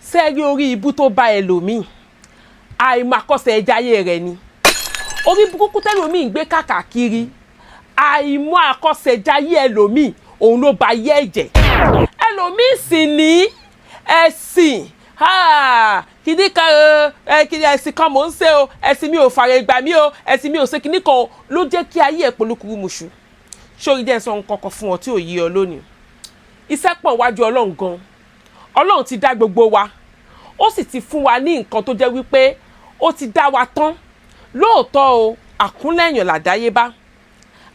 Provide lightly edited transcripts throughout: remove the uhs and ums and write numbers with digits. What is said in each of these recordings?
sẹ́rí orí ibú tó bá ẹlòmíì àìmọ̀àkọsẹ̀jayé rẹ̀ ni orí burúkú tẹ́lòmíì ń gbé káàkiri àìmọ̀ àkọsẹ̀jayé ẹlòmíì òun ló ba yé ẹ̀jẹ̀ ẹlòmíì sì ní ẹ̀sìn kìíní kan ẹ̀sìn kan mò ń ṣe o ẹ̀sìn mi ò fààyè gbà mí o ẹ̀sìn mi ò ṣe kìíní kan ló jẹ́ kí ayé ẹ̀ polúkúrú muṣu sórí dẹ́ sọ nǹkan kan fún ọ tí ò yé ọ lónìí iṣẹ́ pọ̀ wájú ọlọ́run gan ọlọ́run ti dá gbogbo wa ó sì ti fún wa ní nǹkan tó jẹ́ wípé ó ti dá wa tán lóòótọ́ o àkúnlẹ̀yàn làdáyébá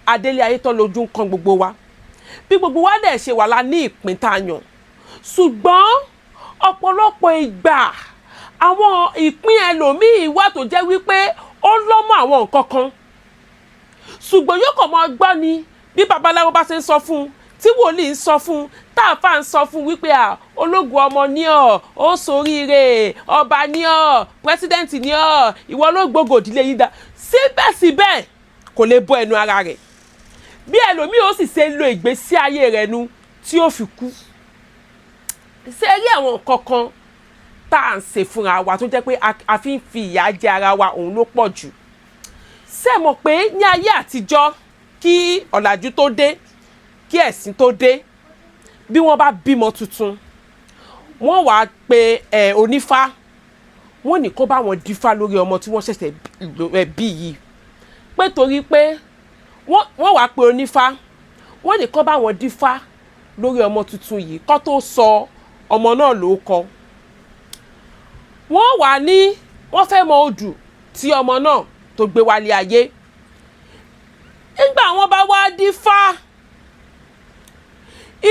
adélé ayé tán lójú ń kan gbogbo wa bí gbogbo wa dẹ̀ ṣe wà lá ní ìpín tá a yàn ṣùgbọ́n ọ̀pọ̀lọpọ̀ ìgbà àwọn ìpín ẹlòmíì wà tó jẹ́ wípé ó lọ́mọ àwọn nǹkan kan ṣùgbọ́n yóò kàn máa gbọ́ ni bí babaláwo bá ṣe ń sọ fún un tí wòlíì ń sọ fún un táàfà ń sọ fún wípé ológun ọmọ ní ọ ó soríire ọba ní ọ pírẹsidẹ́ǹtì ní ọ ìwọ ló gbógo ìdílé yìí dá síbẹ̀síbẹ̀ kò lè bọ́ ẹnu ara rẹ̀ bí ẹlòmíì ó sì ṣe lo ìgbésí ayé rẹ̀ nu tí ó fi kú ṣe rí àwọn nǹkan kan tá à ń ṣe fúnra wa tó jẹ́ pé a fi ń fi ìyà jẹ ara wa òun ló pọ̀ jù ṣé mọ̀ pé ní ayé àtijọ́ kí ọ̀làjú tó dé kí ẹ̀sìn tó dé bí wọ́n bá bímọ tuntun wọ́n wàá pe onífá wọ́n ní kó bá wọn dífá lórí ọmọ tí wọ́n ṣẹ̀ṣẹ̀ bí yìí pé torí pé wọ́n wàá pe onífá wọ́n ní kó bá wọn dífá lórí ọmọ tuntun yìí kó tó sọ ọmọ náà lórúkọ wọ́n wà ní wọ́n fẹ́ mọ odù tí ọmọ náà tó gbé wálé ayé nígbà wọ́n bá wá dífá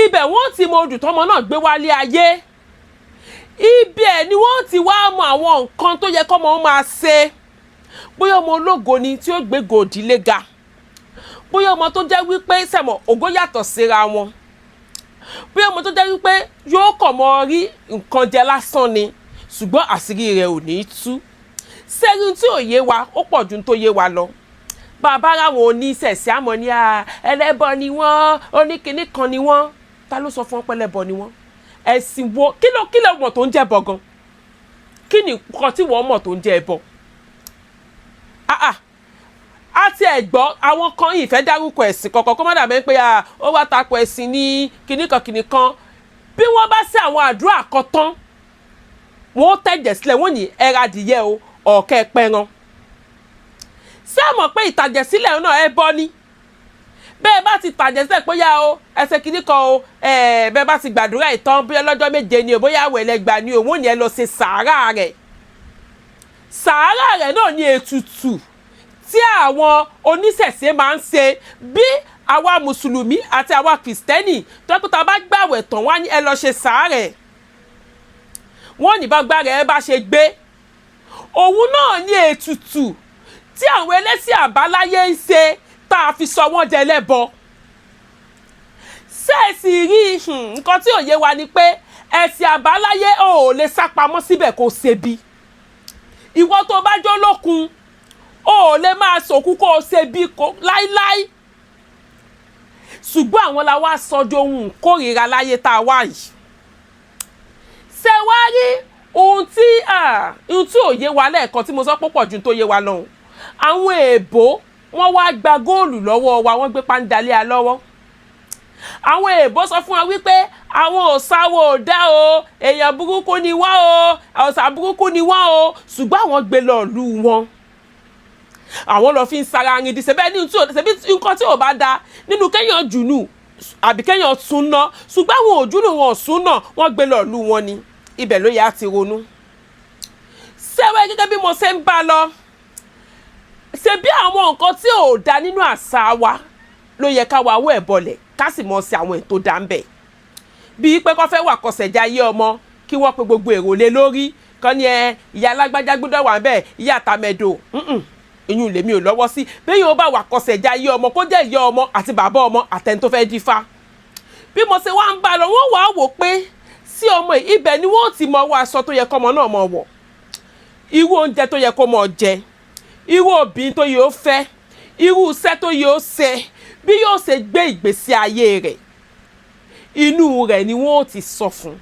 ibẹ̀ wọ́n ti mọ odù tọ́mọ náà gbé wálé ayé ibẹ̀ ni wọ́n ti wá mọ àwọn nǹkan tó yẹ kọ́mọ máa ṣe bóyá ọmọ ológo ni tí ó gbé gòdìlé ga bóyá ọmọ tó jẹ́ wípé sẹ̀mọ̀ ògo yàtọ̀ síra wọn bóyá ọmọ tó jẹ́ wípé yóò kàn mọ́ rí nǹkan jẹ lásán ni ṣùgbọ́n àṣírí rẹ̀ ò ní tú sẹ́yìn tí ò yé wa ó pọ̀ ju tó yé wa lọ bàbá ráwọn oníṣẹ̀ṣẹ̀ àmọ́ ní ẹlẹ́bọ ni wọ́n oníkíní kan ni wọ́n ta ló sọ fún wọn pé ẹlẹ́bọ ni wọ́n ẹ̀sìn wo kí ló mọ̀ tó ń jẹ́ bọ gan kí ni nǹkan tí wọ́n mọ̀ tó ń jẹ́ ẹbọ àti ẹ̀gbọ́n àwọn kan yìí fẹ́ dárúkọ ẹ̀sìn kankan kó má dàbẹ́ pé ó wá takò ẹ̀sìn ní kíní kan bí wọ́n bá ṣe àwọn àdúrà kan tán wọ́n tẹ̀jẹ̀ sílẹ̀ wọ́n ní ẹ̀rọ adìyẹ o ọ̀kẹ́ pẹran ṣé ẹ mọ̀ pé ìtàjẹ̀sílẹ̀ náà ẹbọ ni bẹ́ẹ̀ bá ti tàjẹ̀sílẹ̀ pé yá o ẹsẹ̀ kíní kan o bẹ́ẹ̀ bá ti gbàdúrà ìtàn bí ọlọ́jọ́ méje ni o bóyá àwẹ̀ ẹlẹ́gbàá ni o wọ́n ní ẹ lọ ṣe sàárà rẹ̀ náà ní ètùtù tí àwọn oníṣẹ̀ṣe máa ń ṣe bí àwa mùsùlùmí àti àwa kìrìsìtẹ́nì tọ́kùtà bá gbàwẹ̀ tán wá ní ẹ lọ ṣe sàárẹ̀ wọ́n ní bá gbára ẹ bá ṣe gbé òun náà ní ètùtù tí àwọn ẹlẹ́sìn àbáláyé ń ṣe tá a fi sọ wọ́n dẹlẹ́bọ ṣẹ́ẹ̀sì rí nǹkan tí òye wa ni pé ẹ̀sìn àbáláyé ò lè sá pamọ́ síbẹ̀ kó ṣebi ìwọ tó bá jó lókun ò lè máa sòkú kó o ṣebi láíláí ṣùgbọ́n àwọn la wá sọdọ̀ ohun kórìíra láyé tá a wá yìí ṣe wá rí ohun tí ò yé wa lẹ́ẹ̀kan tí mo sọ púpọ̀ ju tó yé wa lọ́hùn àwọn èèbó wọ́n wá gba góòlù lọ́wọ́ wa wọ́n gbé pàǹdálẹ́ a lọ́wọ́ àwọn èèbó sọ fún wa wípé àwọn òsáwò ò dá o èèyàn burúkú ni wọ́n o òsà burúkú ni wọ́n o ṣùgbọ́n àwọn gbé lọ lù wọn àwọn lọ fi ń sara arìndí ṣebí nǹkan tí ò bá da nínú kéèyàn jùnú àbí kéèyàn tún ná ṣùgbọ́n àwọn òjúnù wọn ò sún náà wọ́n gbé lọ lù wọn ni ibẹ̀ ló yá ti ronú ṣẹ́wẹ́ gẹ́gẹ́ bí mo ṣe ń bá lọ ṣe bí àwọn nǹkan tí ò da nínú àṣà wa ló yẹ ká wá wọ ẹ̀ bọlẹ̀ ká sì mọ̀ sí àwọn ètò dá ń bẹ̀ bíi pé kó fẹ́ wà Akosejaye ọmọ kí wọ́n pe gbogbo èrò lé lórí kan ní ìyá alágbájá gbọ́dọ̀ wà ń bẹ̀ ìyá àtàmẹ̀dò ìyún lèmi ò lọ́wọ́ sí bẹ́ẹ̀ yóò bá wà Akosejaye ọmọ kó jẹ́ ìyá ọmọ àti bàbá ọmọ àtẹni tó fẹ́ dífá bí mo ṣe wá ń bá lọ wọ́n wàá wò pé sí ọmọ ibẹ̀ ni wọ́n ti mọ wọ aṣọ tó yẹ kọ́mọ náà mọ wọ̀ irú oúnjẹ tó yẹ kó mọ jẹ irú obìnrin tó yẹ ó fẹ́ irú iṣẹ́ tó yẹ ó ṣe bí yóò ṣe gbé ìgbésí ayé rẹ̀ inú rẹ̀ ni wọ́n ti sọ fún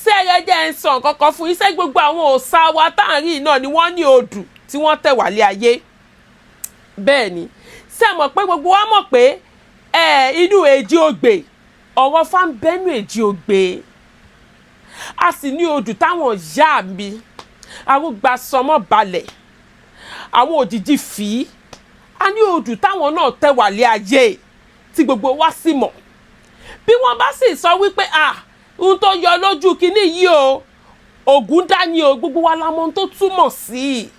sẹ́ẹ̀rẹ́ jẹ́ ń sọ kankan fún iṣẹ́ gbogbo àwọn òòṣà wa táàrin náà ni wọ́n ní odù tí wọ́n tẹ̀ wálé ayé bẹ́ẹ̀ ni ṣé mọ̀ pé gbogbo wa mọ̀ pé inú èjì ògbè ọ̀rọ̀ fáńbẹ́nu èjì ògbè a sì ní odù táwọn ìyá mi arúgba sọmọ balẹ̀ àwọn òjijì fì á ní odù táwọn náà tẹ̀ wálé ayé tí gbogbo wa sì mọ̀ bí wọ́n bá sì sọ wípé ohun tó yọ lójú kínní yìí o ògùn dání o gbogbo wa la mọ̀ ohun tó túmọ̀ sí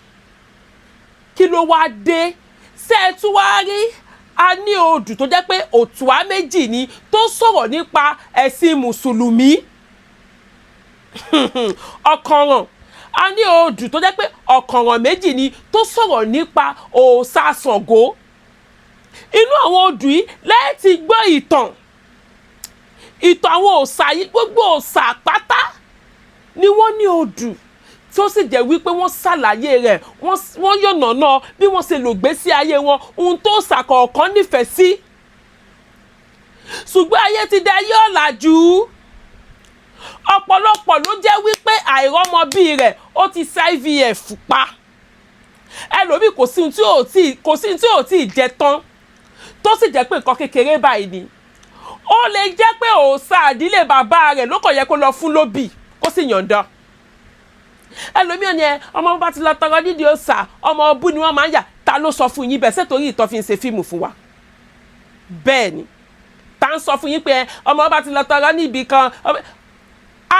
kí ló wá dé ṣé ẹ tún wá rí a ní odù tó jẹ́ pé òtùá méjì ni tó sọ̀rọ̀ nípa ẹ̀sìn mùsùlùmí ọ̀kànràn a ní odù tó jẹ́ pé ọ̀kànràn méjì ni tó sọ̀rọ̀ nípa òòṣà Ṣàngó inú àwọn odù yìí lẹ́yìn tí gbọ́ ìtàn àwọn òòṣà yìí gbogbo òòṣà pátá ni wọ́n ní odù tí ó sì jẹ́ wípé wọ́n ṣàlàyé rẹ̀ wọ́n yànnàná bí wọ́n ṣe lò gbésí ayé wọn ohun tó òòṣà kọ̀ọ̀kan nífẹ̀ẹ́ sí ṣùgbọ́n ayé ti dé ayé ọ̀làjú ọ̀pọ̀lọpọ̀ ló jẹ́ wípé àìrọ́mọbí rẹ̀ ó ti ṣe IVF pa ẹlòmíì kò sí ohun tí ò tí ì jẹ tán tó sì jẹ́ pé nǹkan kékeré báyìí ni ó lè jẹ́ pé òòṣà àdílé bàbá rẹ̀ ló kàn yẹ kó lọ fún lóbì kó sì yànda ẹlòmíì ni ọmọ bá ti lọ tọrọ nídìí òòṣà ọmọ ọbú ni wọ́n máa ń yà ta ló sọ fún yín bẹ́ẹ̀ sẹ́tòrí ìtọ́ fi ń ṣe fíìmù fún wa bẹ́ẹ̀ ni ta ń sọ fún yín pé ọmọ bá ti lọ tọrọ níbi kan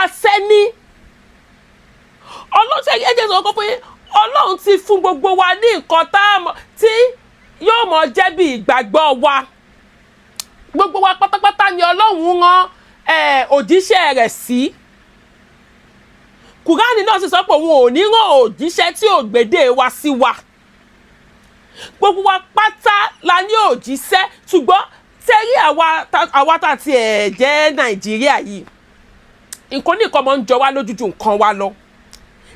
asẹ́ni ọlọ́sẹ̀ ẹ̀jẹ̀ sọ fún yín ọlọ́run ti fún gbogbo wa ní nǹkan tí yóò mọ̀ jẹ́ bí ìgbàgbọ́ wa gbogbo wa pátápátá ni ọlọ́run rán òjíṣẹ́ rẹ̀ sí kùránì náà sì sọ pé òun ò ní rán òjíṣẹ́ tí ò gbèdé wa sí wa gbogbo wa pátá la ní òjíṣẹ́ ṣùgbọ́n tẹ́rí àwa tá ti jẹ́ Nàìjíríà yìí nǹkan nìkan máa ń jọ wá lójújú nǹkan wa lọ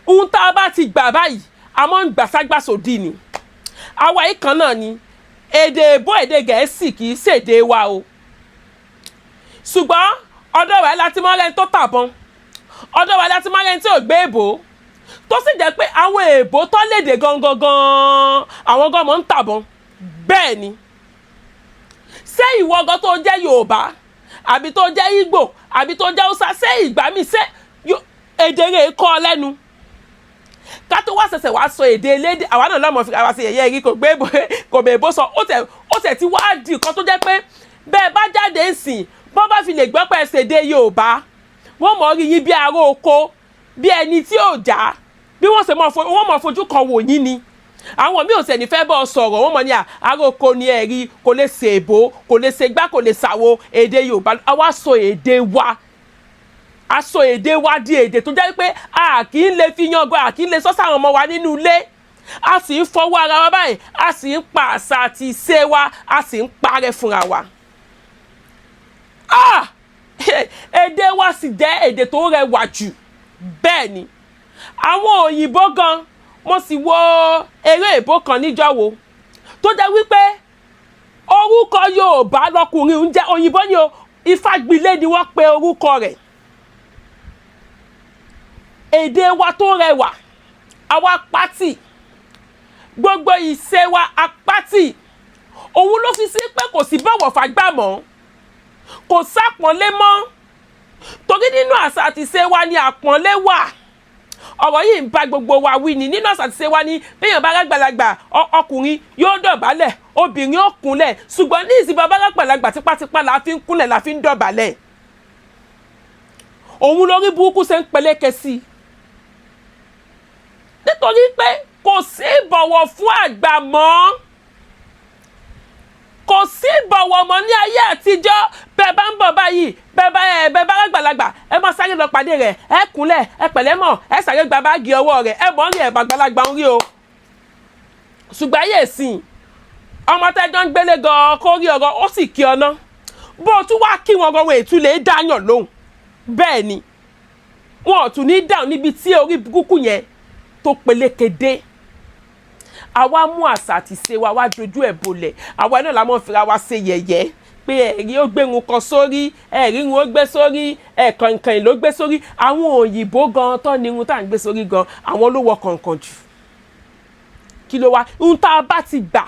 ohun tá a bá ti gbà báyìí a máa ń gbàságbàsódì ni àwa yìí kan náà ni èdè èbó èdè Gẹ̀ẹ́sì kì í ṣèdè wa o ṣùgbọ́n ọ̀dọ̀ wa láti máa rẹni tó tàbọn ọ̀dọ̀ wa láti máa rẹni tí ò gbé èbó tó sì jẹ́ pé àwọn èbó tó lédè gangan àwọn gan mọ̀ ń tàbọn bẹ́ẹ̀ ni ṣé ìwọ gan tó jẹ́ Yorùbá àbí tó jẹ́ Ìgbò àbí tó jẹ́ Hausa ṣé ìgbà mi ṣé èdè rẹ̀ kọ́ ọ lẹ́nu ká tó wá ṣẹ̀ṣẹ̀ wá sọ èdè elédè àwa náà lọ́mọ fi àwa ṣe yẹ̀yẹ́ rí kò gbé èbó sọ ó tẹ̀ ti wá di nǹkan tó jẹ́ pé bẹ́ẹ̀ bá jáde ń sìn bọ́n bá fi lè gbọ́ pé ẹsẹ̀ èdè Yorùbá wọ́n mọ̀ rí yín bí ará oko bí ẹni tí ò já bí wọ́n mọ̀ fojú kan wò yín ni àwọn mi ò sẹ́ni fẹ́ bọ́ sọ̀rọ̀ wọ́n mọ̀ ní ará oko ni ẹ̀rí kò lè ṣe èbó kò lè ṣe gbá kò lè ṣàwo èdè Yorùbá àwa sọ èdè wa a sọ èdè wa di èdè tó jẹ́ pé a kì í lè fi yangàn a kì í lè sọ sáwọn ọmọ wa nínú ilé a sì ń fọwọ́ ara wa báyìí a sì ń pa àṣà àti ìṣe wa a sì ń parẹ́ fúnra wa. Èdè wa sì jẹ́ èdè tó rẹwà jù bẹ́ẹ̀ ni àwọn òyìnbó gan mo sì wo eré èbó kan níjọ́ wo tó jẹ́ wípé orúkọ Yorùbá lọkùnrin ń jẹ́ òyìnbó ni o Ifágbilé ni wọ́n pe orúkọ rẹ̀ èdè wa tó rẹwà àwa pátì gbogbo ìṣe wa apátì òun ló fi sí pé kò sí bọ̀wọ̀ fàgbà mọ́ kò sápọ̀nlé mọ́ torí nínú àṣà àti ìṣe wa ni àpọ̀nlé wà ọ̀rọ̀ yìí ń bá gbogbo wa wí ni nínú àṣà àti ìṣe wa ni béèyàn bá rágbàlagbà ọkùnrin yóò dọ̀bálẹ̀ obìnrin ó kúnlẹ̀ ṣùgbọ́n ní ìsìn bàbá rágbàlagbà tipátipá la fi ń kúnlẹ̀ la fi ń dọ̀bálẹ̀ òun lórí burúkú ṣe ń peléke sí i nítorí pé kò sí ìbọ̀wọ̀ fún àgbà mọ́ kò sí ìbọ̀wọ̀ mọ́ ní ayé àtijọ́ bẹ́ẹ̀ bá ń bọ̀ báyìí bẹ́ẹ̀ bá rágbàlagbà ẹ máa sáré lọ pàdé rẹ̀ ẹ kúnlẹ̀ ẹ pẹ̀lẹ́ mọ̀ ẹ sáré gba báàgì ọwọ́ rẹ̀ ẹ mọ̀ ń rí ẹ̀ bàgbàlagbà ń rí o ṣùgbọ́n ayé ìsìn ọmọ tẹ́jọ́ ń gbélé gan kó rí ọ̀rọ̀ ó sì kí ọ ná bó o tún wá kí wọn gan wọn ètú lè dáyàn lóhùn bẹ́ẹ̀ ni wọn ò tún ní dáhùn níbi tí orí burúkú yẹn tó pelékedé àwa mú àṣà àti ṣe wa wá dojú ẹ̀ bolẹ̀ àwa náà la mọ̀ fira wa ṣe yẹ̀yẹ́ pé pé ẹ̀rí ó gbé irun kan sórí ẹ̀rí irun ó gbé sórí kànkàn ló gbé sórí àwọn òyìnbó gan tó ní irun tá à ń gbé sórí gan àwọn ló wọ kànkàn jù kí ló wá ohun tá a bá ti gbà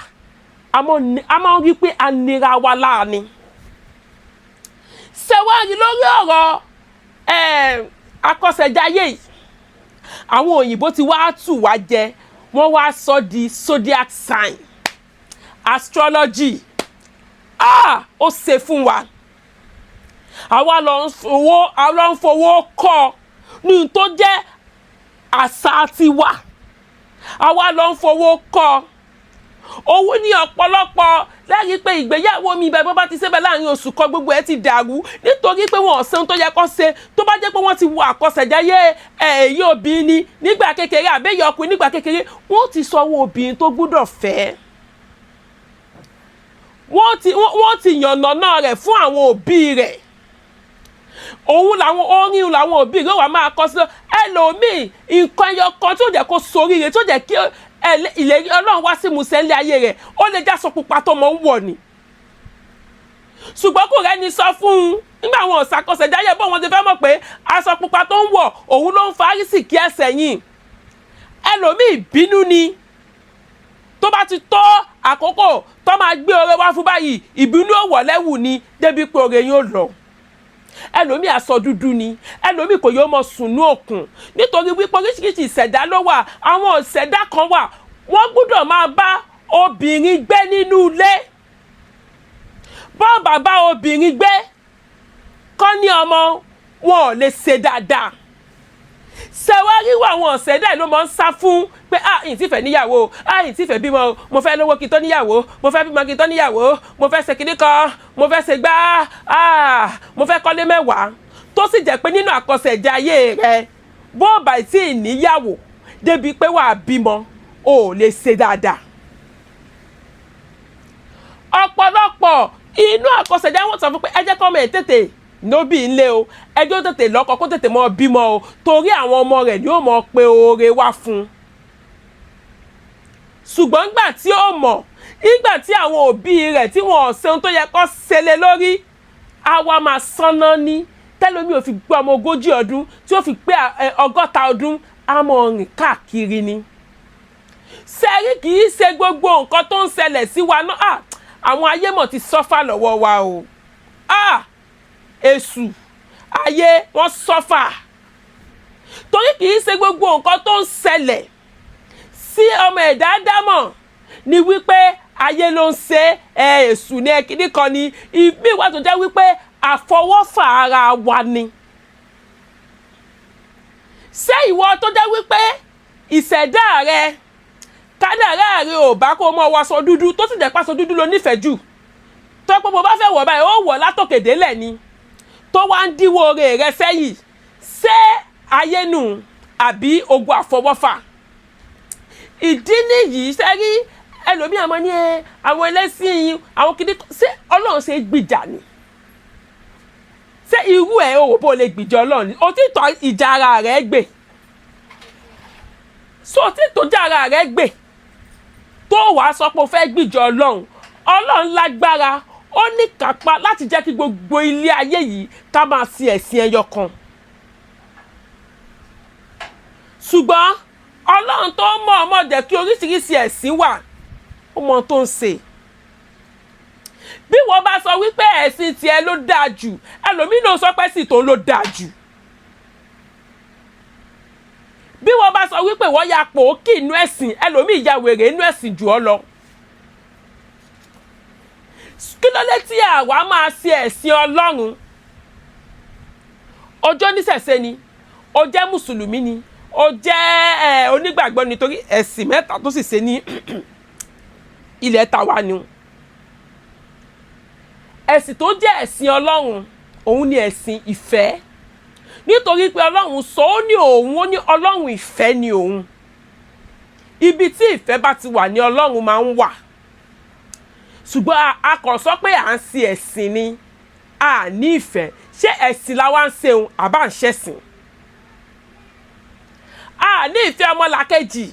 a máa ń rí pé a nira wa láàánú ṣẹwárí lórí ọ̀rọ̀ Akọ́sẹjáyé yìí àwọn òyìnbó ti wá tù wá jẹ wọ́n wá sọ di zodiac sign astrology ó ṣe fún wa àwa lọ ń fowó kọ́ ní tó jẹ́ àṣà tiwa àwa lọ ń fowó kọ́ owó ní ọ̀pọ̀lọpọ̀ lẹ́yìn pé ìgbéyàwó mi ibẹ̀ bó bá ti ṣẹbẹ̀ láàrin oṣù kan gbogbo ẹ̀ ti dàrú nítorí pé wọn ò ṣe ohun tó yẹ kó ṣe tó bá jẹ́ pé wọ́n ti wo Àkọsẹ̀jáyé èyí obìnrin nígbà kékeré àbẹ́yẹ ọkùnrin nígbà kékeré wọ́n ti sọ owó obìnrin tó gbúdọ̀ fẹ́ wọ́n ti yànnàná rẹ̀ fún àwọn òbí rẹ̀ òun làwọn orin làwọn òbí rẹ̀ wà máa kọ sí ẹlòmíì nǹkan ẹyọ kan tó jẹ́ kó soríire tó jẹ́ kí ìlérí Ọlọ́run wá sí ìmúṣẹ ilé ayé rẹ̀ ó lè já aṣọ pupa tó mọ̀ ń wọ̀ ni ṣùgbọ́n kò rẹ́ni sọ fún un nígbà àwọn Àkọsẹ̀jáyé bọ́ wọn ti fẹ́ mọ̀ pé aṣọ pupa tó ń wọ̀ òun ló ń fa àrísìkí ẹsẹ̀ yìí ẹlòmíì bínú ni tó bá ti tó àkókò tó máa gbé oore wá fún báyìí ìbínú ò wọ̀ lẹ́wù ni débi pé oore yóò lọ ẹlòmíì aṣọ dúdú ni ẹlòmíì kò yóò mọ sùn ní òkun nítorí wípé oríṣiríṣi ìṣẹ̀dá ló wà àwọn ìṣẹ̀dá kan wà wọ́n gbọ́dọ̀ máa bá obìnrin gbé nínú ilé bọ́n bàbá obìnrin gbé kọ́ ní ọmọ wọn ò lè ṣe dáadáa ṣẹwáríwá àwọn ọ̀sẹ̀dá ló máa ń sá fún pé ìyìn tí fẹ́ níyàwó ìyìn tí fẹ́ bímọ mo fẹ́ lówó kí n tó níyàwó mo fẹ́ bímọ kí n tó níyàwó mo fẹ́ ṣe kíní kan mo fẹ́ ṣe gbá mo fẹ́ kọ́lé mẹ́wàá tó sì jẹ́ pé nínú Àkọsẹ̀jáyé rẹ bó bá tí ì níyàwó débi pé wàá bímọ ò lè ṣe dáadáa ọ̀pọ̀lọpọ̀ inú Àkọsẹ̀jáyé wọ́n sọ fún pé ẹ jẹ́ kọ́ ọmọ ẹ̀ tètè nóbì ńlé o ẹjọ́ tètè lọ́kọ kó tètè mọ bímọ o torí àwọn ọmọ rẹ̀ ni ó mọ pé oore wá fún un ṣùgbọ́n nígbà tí ó mọ̀ nígbà tí àwọn òbí rẹ̀ tí wọ́n ṣe ohun tó yẹ kó ṣe lé lórí àwa máa sanná ní tẹ́lómi ò fi gbé ọmọ 40 ọdún tí ó fi pé 100 ọdún á mọ rìn káàkiri ni sẹ́rí kì í ṣe gbogbo nǹkan tó ń ṣẹlẹ̀ sí wa náà àwọn ayé mọ̀ ti sọ́fà lọ́wọ́ wa o èṣù ayé wọ́n sọ́fà torí kì í ṣe gbogbo nǹkan tó ń ṣẹlẹ̀ sí ọmọ ẹ̀dá dámọ̀ ni wípé ayé ló ń ṣe èṣù ní ẹ̀kíní kan ni ìmí ìwà tó jẹ́ wípé àfọwọ́fà ara wa ni ṣé ìwọ tó jẹ́ wípé ìṣẹ̀dá rẹ kádàrá rẹ ò bá kó mọ́ wọṣọ dúdú tó sì jẹ́ pàṣọ dúdú ló nífẹ̀ẹ́ jù tó pé bó bá fẹ́ wọ̀ báyìí ó wọ̀ látòkè délẹ̀ ni tó wá ń díwọ́ oore rẹ sẹ́yìn ṣé ayé nù àbí ogun àfọwọ́fà ìdí nìyí sẹ́rí ẹlòmíì àmọ́ ní àwọn ẹlẹ́sìn yìí àwọn kìíní ṣé Ọlọ́run ṣe gbìjà ni ṣé irú ẹ̀ ò bó lè gbìjà Ọlọ́run ni òtítọ́ ìjà ara rẹ̀ gbè so òtítọ́ ìjà ara rẹ̀ gbè tó wàá sọ pé o fẹ́ gbìjà Ọlọ́run lágbára ó ní kápá láti jẹ́ kí gbogbo ilé ayé yìí ká máa sin ẹ̀sìn ẹyọ kan ṣùgbọ́n Ọlọ́run tó mọ̀ ọmọ jẹ́ kí oríṣiríṣi ẹ̀sìn wà ó mọ tó ń ṣe bí wọ́n bá sọ wípé ẹ̀sìn tiẹ̀ ló dáa jù ẹlòmíì ló sọ pé ẹ̀sìn tó ló dáa jù bí wọ́n bá sọ wípé wọ́n ya pòókì inú ẹ̀sìn ẹlòmíì ya wèrè inú ẹ̀sìn jù ọ́ lọ kí ló dé tí àwa máa ṣe ẹ̀sìn Ọlọ́run ọjọ́ níṣẹ̀ṣe ni ó jẹ́ mùsùlùmí ni ó jẹ́ onígbàgbọ́ nítorí ẹ̀sìn mẹ́ta tó sì ṣe ní ilẹ̀ tàwa ni ẹ̀sìn tó jẹ́ ẹ̀sìn Ọlọ́run òun ni ẹ̀sìn ìfẹ́ nítorí pé Ọlọ́run sọ ó ní òun ó ní Ọlọ́run ìfẹ́ ni òun ibi tí ìfẹ́ bá ti wà ní Ọlọ́run máa ń wà ṣùgbọ́n a kàn sọ pé à ń ṣe ẹ̀sìn ni a ní ìfẹ́ ṣé ẹ̀sìn la wá ń ṣe òun àbá ń ṣẹ̀sìn a ní ìfẹ́ ọmọlàkejì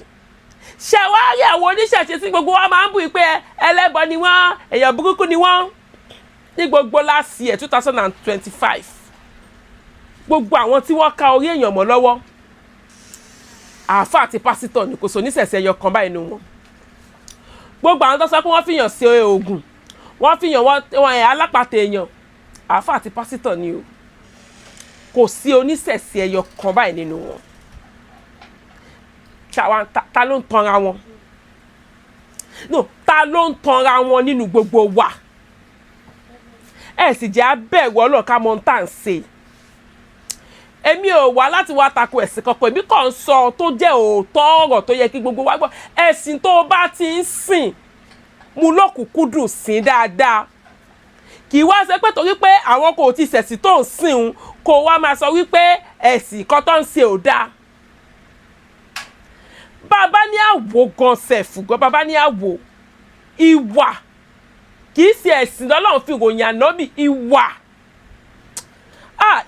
ṣé wàá rí àwọn oníṣẹ̀ṣe tí gbogbo wa máa ń bù pé ẹlẹ́bọ ni wọ́n èèyàn burúkú ni wọ́n ní gbogbo last year 2025 gbogbo àwọn tí wọ́n ká orí èèyàn mọ́ lọ́wọ́ àáfà àti pásítọ̀ ní kò sọ nísẹ̀sẹ̀ ẹyọ kan báyìí nínú wọn gbogbo àwọn tó sọ pé wọ́n fìyàn sí oògùn wọ́n fìyàn wọ́n alápàtà èèyàn àáfà àti pásítọ̀ ni o kò sí onísẹ̀sẹ̀ ẹyọ kan báyìí nínú wọn ta ló ń tanra wọn no ta ló ń tanra wọn nínú gbogbo wa ẹ sì jẹ́ abẹ́ẹ̀rù ọlọ́ọ̀ká mọ́ tá à ń ṣe èmi ò wá láti wá tako ẹ̀sìn kankan èmi kàn ń sọ tó jẹ́ òótọ́ ọ̀rọ̀ tó yẹ kí gbogbo wa gbọ́ ẹ̀sìn tó bá ti ń sìn mú lọ́kùnkúndùn sìn dáadáa kì í wá ṣe pé torí pé àwọn kò ti ṣẹ̀sìn tó ń sìn un kó wá máa sọ wípé ẹ̀sìn kan tó ń ṣe ò dáa bàbá ní àwò gan sẹ̀fù gan bàbá ní àwò ìwà kì í ṣe ẹ̀sìn lọ́lọ́run fi ròyìn ànábì ìwà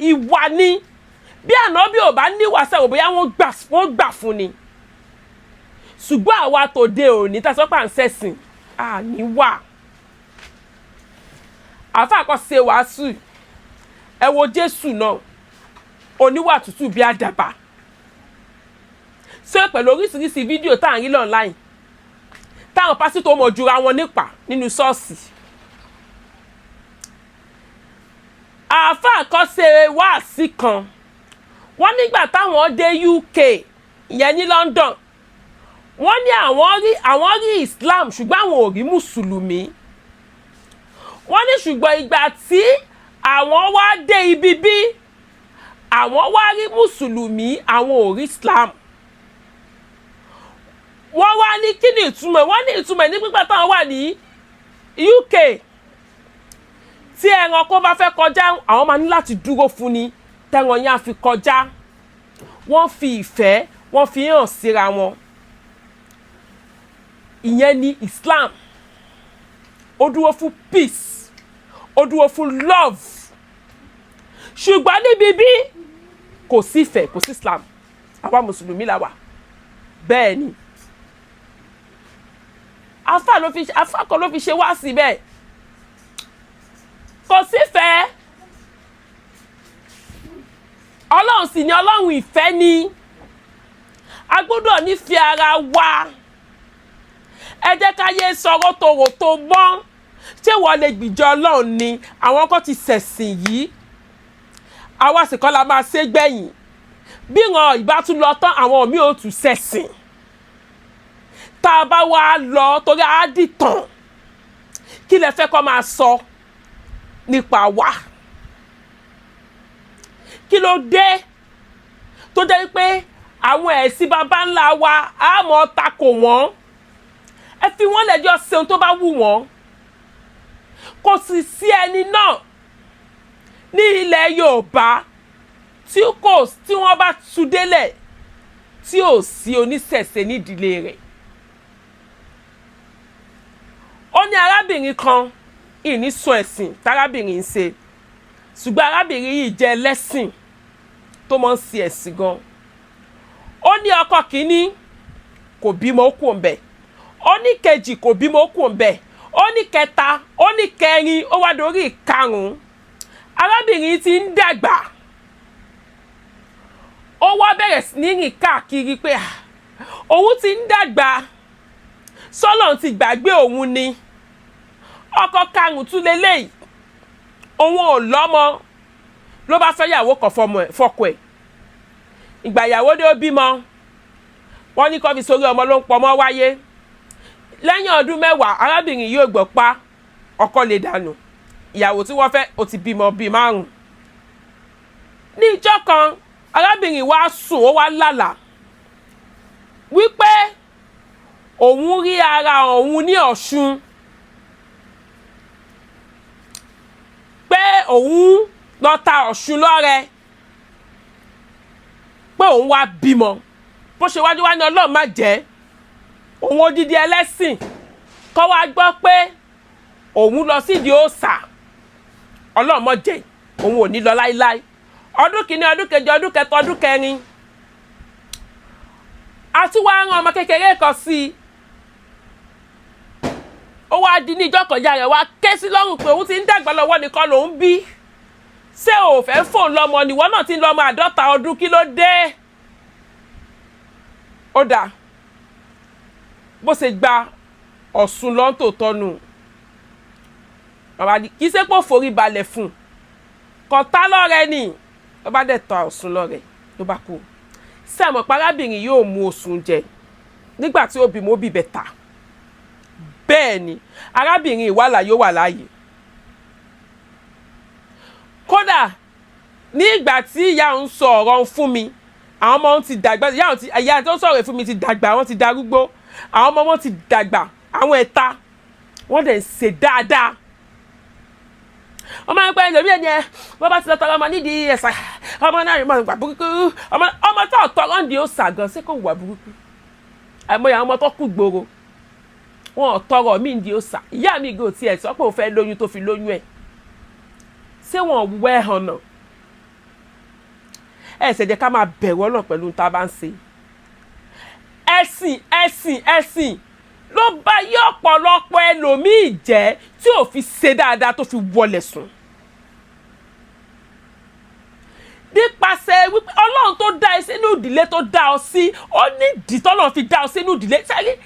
ìwà ni bí ànábì ò bá níwà sẹ́wọ̀n bóyá wọ́n gbà fún ni ṣùgbọ́n àwa tòde òní tá a sọ pé à ń ṣẹ̀sìn níwà àáfàá kan ṣe wàásù ẹ wo Jésù náà oníwà tútù bí àdàbà ṣé pẹ̀lú oríṣiríṣi fídíò tá à ń rí online táwọn pásítọ̀ mọ̀ jura wọn nípa nínú ṣọ́ọ̀ṣì àáfàá kan ṣe wáàsí kan wọ́n nígbà táwọn dé UK ìyẹn ní London wọ́n ní àwọn rí Islam ṣùgbọ́n àwọn ò rí mùsùlùmí wọ́n ní ṣùgbọ́n ìgbà tí àwọn wá dé ibi bí àwọn wá rí mùsùlùmí àwọn ò rí Islam wọ́n wá ní kí ni ìtumọ̀ wọ́n ní ìtumọ̀ ní pípẹ́ táwọn wà ní UK tí ẹranko bá fẹ́ kọjá àwọn máa ní láti dúró fún ni tẹ́ran yẹn á fi kọjá wọ́n fi ìfẹ́ wọ́n fi hàn síra wọn ìyẹn ni Islam ó dúró fún peace ó dúró fún love ṣùgbọ́n níbi bí kò sí ìfẹ́ kò sí Islam àwa mùsùlùmí la wà bẹ́ẹ̀ ni àfáà kan ló fi ṣe wá síbẹ̀ kò sífẹ̀ẹ́ ọlọ́run sì ni ọlọ́run ìfẹ́ ni a gbọ́dọ̀ nífẹ̀ẹ́ ara wa ẹ jẹ́ ká yé sọ̀rọ̀ tòrò tó mọ́ ṣé wọ́n lè gbìjọ ọlọ́run ni àwọn kan ti ṣẹ̀sìn yìí àwa sì kọ́ la máa ṣe gbẹ̀yìn bí wọn ìbá tún lọ tán àwọn míì ò tún ṣẹ̀sìn tá a bá wá lọ torí a dìtàn kí lẹ fẹ́ kó máa sọ nípa wa kí ló dé tó jẹ́ pé àwọn ẹ̀sìn baba ńlá wa á mọ̀ takò wọ́n ẹ fi wọ́n lẹ́jọ́ ṣe ohun tó bá wù wọ́n kò sì sí ẹni náà ní ilẹ̀ Yorùbá tí wọ́n bá tú délẹ̀ tí ò sí oníṣẹ̀ṣe nídìílé rẹ̀ ó ní arábìnrin kan ìní sọ ẹ̀sìn tárábìnrin ń ṣe ṣùgbọ́n arábìnrin yìí jẹ́ ẹlẹ́sìn tó máa ń ṣe ẹ̀sìn gan ó ní ọkọ kìíní kò bímọ ó kù ńbẹ̀ ó ní kejì kò bímọ ó kù ńbẹ̀ ó ní kẹta ó ní kẹrin ó wá dórí ìkarùn-ún arábìnrin ti ń dàgbà ó wá bẹ̀rẹ̀ sí ní rìn káàkiri pé òun ti ń dàgbà sọ́lọ́run ti gbàgbé òun ni ọkọ karùn-ún tún lélẹ́yìí òun ò lọ́mọ ló bá fẹ́ yàwó kan fọkọ ẹ̀ ìgbà ìyàwó dé ó bímọ wọ́n ní kó fi sórí ọmọ ló ń pọmọ wáyé lẹ́yìn ọdún 10 arábìnrin yóò gbọ́ pa ọkọ lè dànù ìyàwó tí wọ́n fẹ́ ó ti bímọ bíi 5 ní ìjọ́ kan arábìnrin wá sùn ó wá lálàá wípé òun rí ara òun ní Ọ̀ṣun pé òun lọ ta Ọ̀ṣun lọ́rẹ pé òun wá bímọ bó ṣe wájú wá ní Ọlọ́run má jẹ́ òun odidi ẹlẹ́sìn kọ́ wá gbọ́ pé òun lọ sídìí òòṣà Ọlọ́run má jẹ́ òun ò ní lọ láíláí ọdún kìíní ọdún kejì ọdún kẹta ọdún kẹrin àti wá rán ọmọ kékeré kan sí i ó wá di ní ìjọ kọjá rẹ̀ wá ké sí lọ́rùn pé òun ti ń dàgbà lọ́wọ́ nìkan lòún bí ṣé ò fẹ́ fóun lọ́mọ nìwọ náà ti ń lọ́mọ 50 ọdún kí ló dé. ó dà bó ṣe gba Ọ̀ṣun lọ́ńtò tọ́nu bàbá kì í ṣe pé ó forí balẹ̀ fún un kọ̀tá lọ́rẹ́ ni ó bá dẹ̀ tọ́ Ọ̀ṣun lọ́rẹ́ ló bá kú. sẹ́mọ̀ parábìnrin yóò mú Ọ̀ṣun jẹ nígbà tí ó bímọ ó bí bẹ̀tà bẹ́ẹ̀ ni arábìnrin ìwàlà yóò wà láàyè. kódà ní ìgbà tí ìyá ń sọ ọ̀rọ̀ fún mi àwọn ọmọ wọn ti dàgbà ìyá tó sọ̀rọ̀ fún mi ti dàgbà wọn ti darúgbó àwọn ọmọ wọn ti dàgbà àwọn ẹ̀ta wọ́n dẹ̀ ń ṣe dáadáa. ọmọ ẹgbẹ́ ẹlòmí ẹni ẹ wọ́n bá ti lọ tọrọ ọmọ nídìí ẹ̀sà ọmọ náà rí mọ́ ìgbà burúkú ọmọ tó tọrọ ń di ó sàgàn sí kò wà burúkú àìmọye àwọn ọmọ tó kú gbòòrò wọn ò tọrọ mí di ó sà ìyá mi gò tiẹ̀ sọ pé òun fẹ́ lóyún tó fi lóyún ẹ̀ ṣé wọn wẹ́ ọ̀nà ẹ̀ ṣe jẹ́ ká máa bẹ̀rù Ọlọ́run pẹ̀lú tá a bá ń ṣe ẹ̀sìn ló bá yí ọ̀pọ̀lọpọ̀ ẹlòmíì jẹ́ tí ò fi ṣe dáadáa tó fi wọlé sùn. nípasẹ̀ wípé Ọlọ́run tó dá ẹ sínú ìdílé tó dá ọ sí ó ní ìdí tọ́lọ́run fi dá ọ sínú ìdílé sẹ́yìn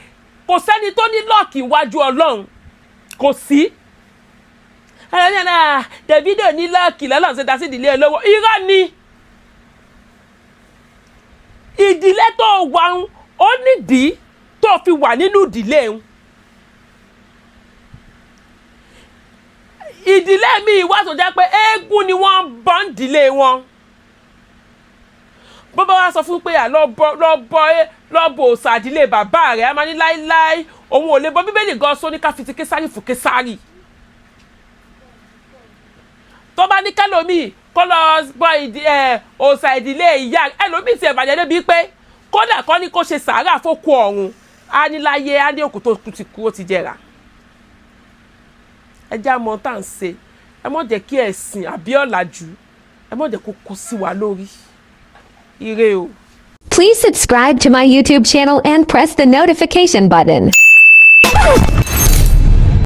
kò sẹ́ni tó ní lọ́ọ̀kì iwájú Ọlọ́run kò sí. Davido ní lọ́ọ̀kì lọ́lọ́run ṣe dá sí ìdílé olówó irọ́ ni. ìdílé tó wà ń ó nídìí tó fi wà nínú ìdílé ń. ìdílé mi wá tó jẹ́ pé eégún ni wọ́n bọ́ ń dílé wọn. bó bá wá sọ fún pé lọ́bọ̀ òòṣà ìdílé bàbá rẹ̀ a máa ní láíláí òun ò lè bọ́ bíbélì gan sọ ní ká fi ti késárì fún késárì. tó bá ní kẹ́lòmíì kó lọ bọ́ òòṣà ìdílé ìyá ẹlòmíì ti ẹ̀bàjẹ́ débi pé kódà kọ́ ní kó ṣe sàárà fókù ọ̀run á ní láyé á ní òkú tó ti kú ó ti jẹrà. ẹ já mọ tá à ń ṣe ẹ mọ̀ jẹ́ kí ẹ̀sìn àbí ọ̀làjú ẹ mọ̀ jẹ́ kó kó sí wa lórí. Ire o. Please subscribe to my YouTube channel and press the notification button.